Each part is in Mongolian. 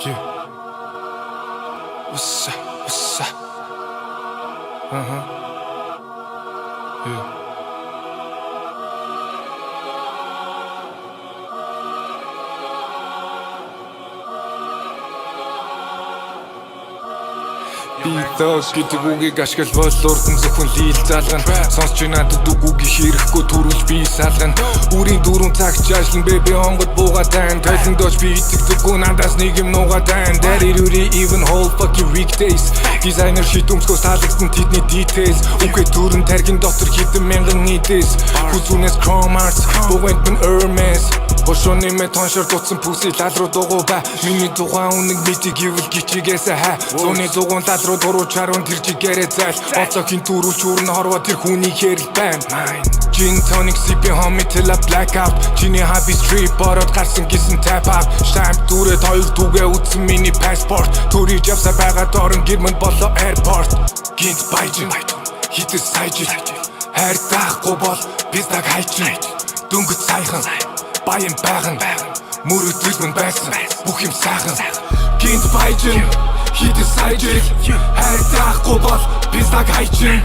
Yeah. What's up? What's up? Yeah. Битос гэдэг үгийг ашиглавал урдан зөвхөн лийл залгана. Сонсч надад үгүйг хийрэхгүй төрүүлж би салгана. Үрийн дөрөв цагч ажиллан бэби онгод буугаад тань. Толиндооч би итгэдэггүй надаас нэг юм нуугаад тань. Daddy Rudy even whole fucking weekdays. Дизайнер шийд өмсгөөс таалагдсан тэдний details. Үгүй төрөн тархин дотор хэдэн мянган нийтэс. Хүзүүнээс Chrome Arts, богонд мэн Hermes. Хошооны мэт тоншор дутсан пүсий лал руу дугуй ба. Миний тухайн үнэг мэдиг ивэл гिचигээсэ хаа. Зуны дугуун лал руу дуруу чарун тэр чигээрээ зайл. Оцогийн төрүүлч үрн хорвоо тэр хүний хэрэг байна. Gin tonic sipping homie till I black out. Чиний happy street бороод гарсан гисэн tap out. Stamp дүүрээд хоёр түгээ үтсэн миний passport. Төрийг явсаа байгаад орон гэрмэнд болоо airport. Гинт баяжин хитэ сайжил. Хайр таахгүй бол пистаг хайчин. Дөнгөж сайхан баян байган мөрөдөл мөн байсан бүх юм сайхан. Гинт баяжин хитэ сайжил. Хайр таахгүй бол пистаг хайчин.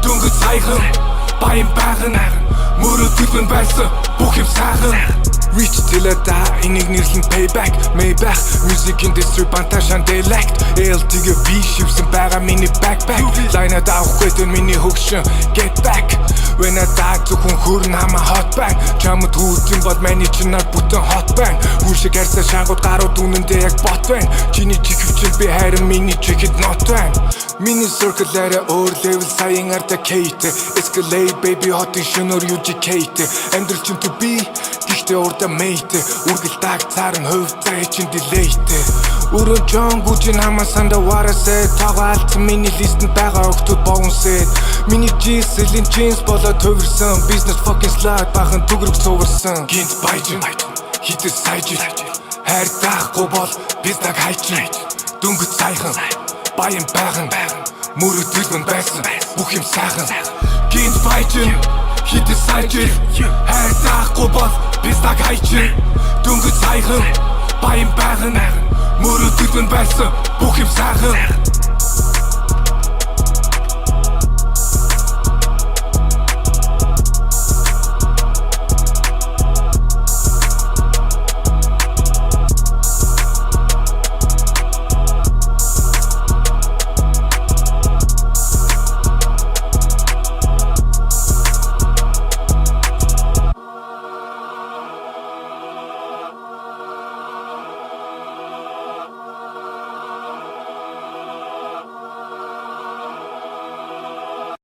Дөнгөж сайхан баян байган мөрөдөл мөн байсан бүх юм сайхан. Reach till I die, энийг нэрлэн payback Maybach, music industry банташан dialect LTG V шивсэн байгаа миний backpack Line-ад авахгүй тэн миний хөгшин Get back When I die зөвхөн хөрн хама hot bang Чамд хүүдэн бол маний чинар бүтэн hot bang Хүн шиг харьцаа шангууд гарууд үнэндээ яг бот байна Чиний чигвчил би хайрын миний чигид not байна Миний circle арай өөр level саян арда Kate Escalade baby hot-ын шинээр UGK Амьдрал чин to be Гэхдээ урда мэйтэй Үргэл даг царан хувьцаа чин delayтэй Өрөө John Gucci хамаасанда варасээ Тагаа алдсан миний листэнд байгаа өгтүүд боонсэд Миний G-Selin jeans болоод төвөрсөн Business fucking slide бахан түгрэг суурсан Гинт баяжин хитэ сайжил Хайр таахгүй бол пистаг хайчин Дөнгөж сайхан баян байган мөрөдөл мөн байсан бүх юм сайхан Гинт баяжин хитэ сайжил Хайр таахгүй бол пистаг хайчин Дөнгөж сайхан баян байган мөрөдөл мөн байсан бүх юм сайхан